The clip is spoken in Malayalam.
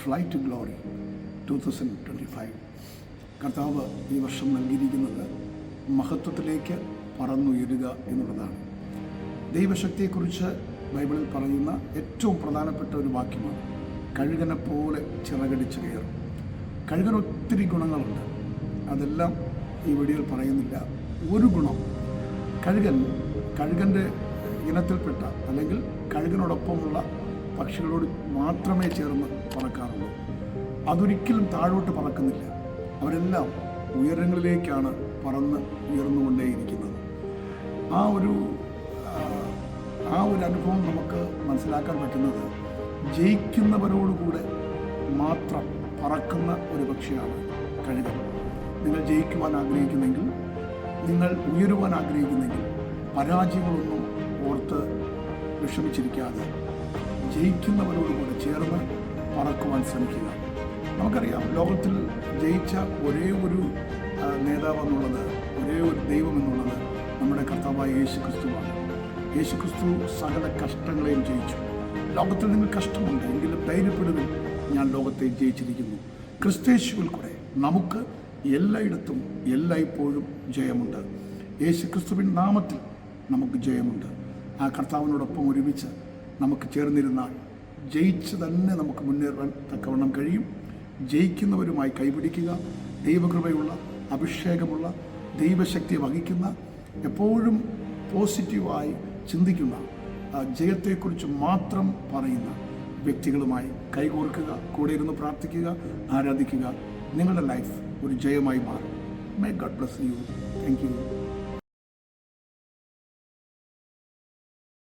Fly to glory 2025. കർത്താവ് ഈ വർഷം നൽകിയിരിക്കുന്നത് മഹത്വത്തിലേക്ക് പറന്നുയരുക എന്നുള്ളതാണ്. ദൈവശക്തിയെക്കുറിച്ച് ബൈബിളിൽ പറയുന്ന ഏറ്റവും പ്രധാനപ്പെട്ട ഒരു വാക്യമാണ് കഴുകനെ പോലെ ചിറകടിച്ച് കയറും. കഴുകന് ഒത്തിരി ഗുണങ്ങളുണ്ട്, അതെല്ലാം ഈ വീഡിയോയിൽ പറയുന്നില്ല. ഒരു ഗുണം, കഴുകൻ്റെ ഇനത്തിൽപ്പെട്ട അല്ലെങ്കിൽ കഴുകനോടൊപ്പമുള്ള പക്ഷികളോട് മാത്രമേ ചേർന്ന് പറക്കാറുള്ളൂ. അതൊരിക്കലും താഴോട്ട് പറക്കുന്നില്ല. അവരെല്ലാം ഉയരങ്ങളിലേക്കാണ് പറന്ന് ഉയർന്നുകൊണ്ടേയിരിക്കുന്നത്. ആ ഒരു അനുഭവം നമുക്ക് മനസ്സിലാക്കാൻ പറ്റുന്നത് ജയിക്കുന്നവരോടുകൂടെ മാത്രം പറക്കുന്ന ഒരു പക്ഷിയാണ് കഴുകൻ. നിങ്ങൾ ജയിക്കുവാൻ ആഗ്രഹിക്കുന്നെങ്കിൽ, നിങ്ങൾ ഉയരുവാൻ ആഗ്രഹിക്കുന്നെങ്കിൽ പരാജയങ്ങളൊന്നും ഓർത്ത് വിഷമിച്ചിരിക്കാതെ ജയിക്കുന്നവരോടുകൂടെ ചേർന്ന് പറക്കുവാൻ ശ്രമിക്കുക. നമുക്കറിയാം, ലോകത്തിൽ ജയിച്ച ഒരേ ഒരു നേതാവ് എന്നുള്ളത്, ഒരേ ഒരു ദൈവം എന്നുള്ളത് നമ്മുടെ കർത്താവായ യേശുക്രിസ്തുവാണ്. യേശുക്രിസ്തു സകല കഷ്ടങ്ങളെയും ജയിച്ചു. ലോകത്തിൽ നിങ്ങൾ കഷ്ടമുണ്ട് എങ്കിലും ധൈര്യപ്പെടുവിൻ, ഞാൻ ലോകത്തെ ജയിച്ചിരിക്കുന്നു. ക്രിസ്തേശുവിൽ കൂടെ നമുക്ക് എല്ലായിടത്തും എല്ലായ്പ്പോഴും ജയമുണ്ട്. യേശുക്രിസ്തുവിൻ നാമത്തിൽ നമുക്ക് ജയമുണ്ട്. ആ കർത്താവിനോടൊപ്പം ഒരുമിച്ച് നമുക്ക് ചേർന്നിരുന്നാൽ ജയിച്ച് തന്നെ നമുക്ക് മുന്നേറാൻ തക്കവണ്ണം കഴിയും. ജയിക്കുന്നവരുമായി കൈപിടിക്കുക. ദൈവകൃപയുള്ള, അഭിഷേകമുള്ള, ദൈവശക്തിയെ വഹിക്കുന്ന, എപ്പോഴും പോസിറ്റീവായി ചിന്തിക്കുന്ന, ജയത്തെക്കുറിച്ച് മാത്രം പറയുന്ന വ്യക്തികളുമായി കൈകോർക്കുക, കൂടെ ഇരുന്ന് പ്രാർത്ഥിക്കുക, ആരാധിക്കുക. നിങ്ങളുടെ ലൈഫ് ഒരു ജയമായി മാറും. May God bless you. Thank you.